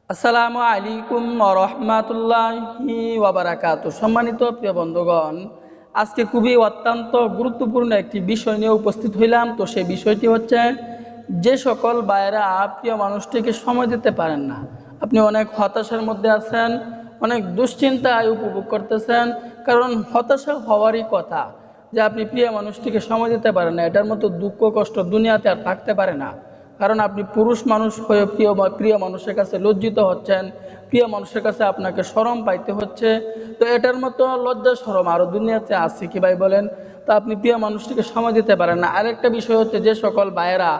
আসসালামু আলাইকুম ওয়া রাহমাতুল্লাহি ওয়া বারাকাতুহু। সম্মানিত প্রিয় বন্ধুগণ, আজকে খুবই অত্যন্ত গুরুত্বপূর্ণ একটি বিষয় নিয়ে উপস্থিত হইলাম। তো সেই বিষয়টি হচ্ছে, যে সকল ভাইয়েরা প্রিয় মানুষটিকে সময় দিতে পারেন না, আপনি অনেক হতাশার মধ্যে আছেন, অনেক দুশ্চিন্তায় উপভোগ করতেছেন। কারণ হতাশা হওয়ারই কথা যে আপনি প্রিয় মানুষটিকে সময় দিতে পারেন না। এটার মতো দুঃখ কষ্ট দুনিয়াতে আর থাকতে পারে না। কারণ আপনি পুরুষ মানুষ হয়ে প্রিয় মানুষের কাছে লজ্জিত হচ্ছেন, প্রিয় মানুষের কাছে আপনাকে শরম পাইতে হচ্ছে। তো এটার মতো লজ্জা শরম আরও দুনিয়াতে আছে কি ভাই বলেন? তো আপনি প্রিয় মানুষটিকে সময় দিতে পারেন না। আরেকটা বিষয় হচ্ছে, যে সকল ভাইয়েরা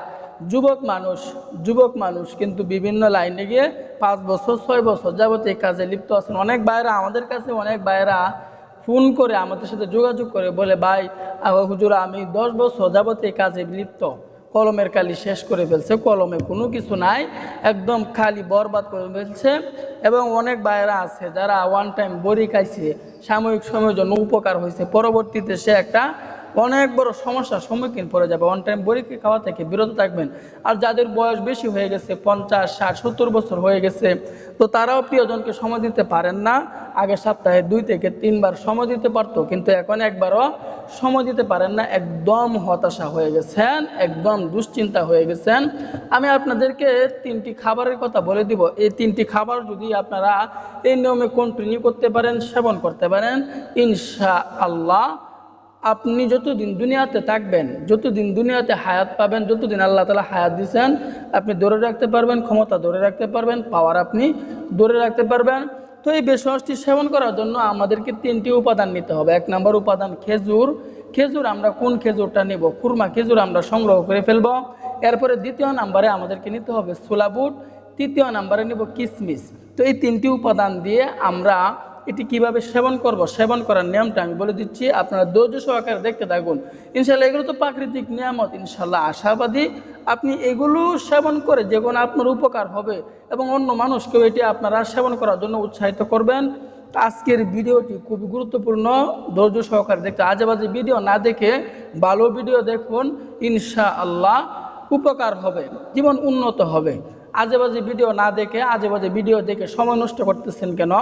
যুবক মানুষ কিন্তু বিভিন্ন লাইনে গিয়ে 5 বছর 6 বছর যাবত এই কাজে লিপ্ত আছেন। অনেক ভাইয়েরা আমাদের কাছে, অনেক ভাইয়েরা ফোন করে আমাদের সাথে যোগাযোগ করে বলে, ভাই হুজুর, আমি 10 বছর যাবত এই কাজে লিপ্ত, কলমের কালি শেষ করে ফেলছে, কলমে কোনো কিছু নাই, একদম খালি বরবাদ করে ফেলছে। এবং অনেক ভাইয়েরা আছে যারা ওয়ান টাইম বড়ি খাইছে, সাময়িক সময়ের জন্য উপকার হয়েছে, পরবর্তীতে সে একটা অনেক বড় সমস্যার সম্মুখীন পড়ে যাবে। ওয়ান টাইম বড়ি খাওয়া থেকে বিরত থাকবেন। আর যাদের বয়স বেশি হয়ে গেছে, 50, 60, 70 বছর হয়ে গেছে, তো তারাও প্রিয়জনকে সময় দিতে পারেন না। আগে সপ্তাহে 2 থেকে 3 বার সময় দিতে পারতো, কিন্তু এখন একবারও সময় দিতে পারেন না। একদম হতাশা হয়ে গেছেন, একদম দুশ্চিন্তা হয়ে গেছেন। আমি আপনাদেরকে 3টি খাবারের কথা বলে দিব। এই 3টি খাবার যদি আপনারা এই নিয়মে কন্টিনিউ করতে পারেন, সেবন করতে পারেন, ইনশাআল্লাহ আপনি যতদিন দুনিয়াতে থাকবেন, যতদিন দুনিয়াতে হায়াত পাবেন, যতদিন আল্লাহ তাআলা হায়াত দিয়েছেন, আপনি ধরে রাখতে পারবেন, ক্ষমতা ধরে রাখতে পারবেন, পাওয়ার আপনি ধরে রাখতে পারবেন। তো এই ভেষজটি সেবন করার জন্য আমাদেরকে 3টি উপাদান নিতে হবে। 1 নম্বর উপাদান খেজুর। খেজুর আমরা কোন খেজুরটা নেব? খুরমা খেজুর আমরা সংগ্রহ করে ফেলব। এরপরে 2য় নম্বরে আমাদেরকে নিতে হবে ছোলা বুট। 3য় নম্বরে নেব কিশমিশ। তো এই 3টি উপাদান দিয়ে আমরা এটি কিভাবে সেবন করব, সেবন করার নিয়মটা আমি বলে দিচ্ছি, আপনারা ধৈর্য সহকারে দেখতে থাকুন। ইনশাআল্লাহ এগুলো তো প্রাকৃতিক নিয়ামত, ইনশাআল্লাহ আশাবাদী আপনি এগুলো সেবন করে যে কোনো আপনার উপকার হবে এবং অন্য মানুষকেও এটি আপনারা সেবন করার জন্য উৎসাহিত করবেন। আজকের ভিডিওটি খুবই গুরুত্বপূর্ণ, ধৈর্য সহকারে দেখতে, আজেবাজে ভিডিও না দেখে ভালো ভিডিও দেখুন, ইনশাআল্লাহ উপকার হবে, জীবন উন্নত হবে। আজেবাজে ভিডিও না দেখে, আজেবাজে ভিডিও দেখে সময় নষ্ট করতেছেন কেন?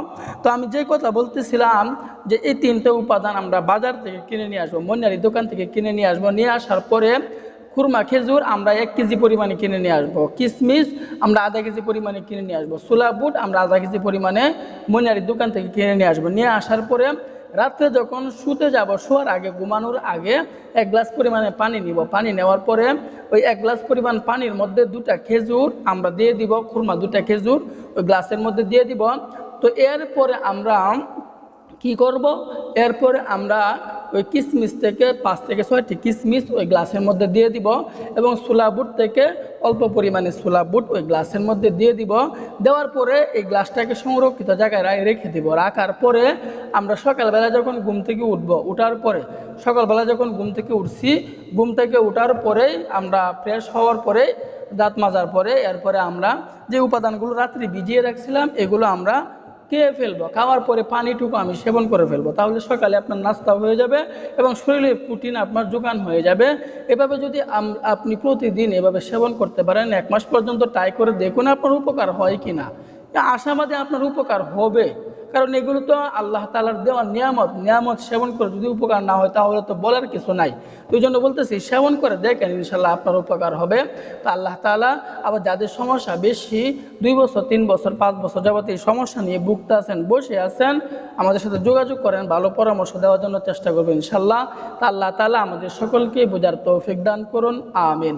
তো আমি যে কথা বলতেছিলাম, যে এই 3টে উপাদান আমরা বাজার থেকে কিনে নিয়ে আসবো, মনিহারি দোকান থেকে কিনে নিয়ে আসবো। নিয়ে আসার পরে খুরমা খেজুর আমরা 1 কেজি পরিমাণে কিনে নিয়ে আসবো, কিশমিশ আমরা আধা কেজি পরিমাণে কিনে নিয়ে আসবো, ছোলা বুট আমরা আধা কেজি পরিমাণে মনিহারি দোকান থেকে কিনে নিয়ে আসবো। নিয়ে আসার পরে রাত্রে যখন শুতে যাব, শোয়ার আগে, ঘুমানোর আগে 1 গ্লাস পরিমাণে পানি নিব। পানি নেওয়ার পরে ওই 1 গ্লাস পরিমাণ পানির মধ্যে 2টা খেজুর আমরা দিয়ে দিব, খুরমা 2টা খেজুর ওই গ্লাসের মধ্যে দিয়ে দিব। তো এরপরে আমরা কি করব? এরপরে আমরা ওই কিশমিশ থেকে 5 থেকে 6টি কিশমিশ ওই গ্লাসের মধ্যে দিয়ে দিব এবং ছোলা বুট থেকে অল্প পরিমাণে ছোলা বুট ওই গ্লাসের মধ্যে দিয়ে দিব। দেওয়ার পরে এই গ্লাসটাকে সংরক্ষিত জায়গায় রেখে দিব। রাখার পরে আমরা সকালবেলা যখন ঘুম থেকে উঠব, উঠার পরে সকালবেলা যখন ঘুম থেকে উঠছি, ঘুম থেকে উঠার পরেই আমরা ফ্রেশ হওয়ার পরে, দাঁত মাজার পরে, এরপরে আমরা যে উপাদানগুলো রাত্রি ভিজিয়ে রাখছিলাম এগুলো আমরা খেয়ে ফেলবো। খাওয়ার পরে পানিটুকু আমি সেবন করে ফেলবো। তাহলে সকালে আপনার নাস্তা হয়ে যাবে এবং শরীরে প্রোটিন আপনার যোগান হয়ে যাবে। এভাবে যদি আপনি প্রতিদিন এভাবে সেবন করতে পারেন, 1 মাস পর্যন্ত ট্রাই করে দেখুন আপনার উপকার হয় কিনা। আশাবাদী আপনার উপকার হবে, কারণ এগুলো তো আল্লাহ তাআলার দেওয়া নিয়ামত সেবন করে যদি উপকার না হয় তাহলে তো বলার কিছু নাই। ওই জন্য বলতেছি, সেবন করে দেখেন, ইনশাল্লাহ আপনার উপকার হবে। তো আল্লাহ তাআলা আবার যাদের সমস্যা বেশি, 2 বছর 3 বছর 5 বছর যাবত এই সমস্যা নিয়ে ভুগতে আছেন, বসে আছেন, আমাদের সাথে যোগাযোগ করেন, ভালো পরামর্শ দেওয়ার জন্য চেষ্টা করবেন ইনশাল্লাহ। তা আল্লাহ তাআলা আমাদের সকলকে বোঝার তৌফিক দান করুন, আমিন।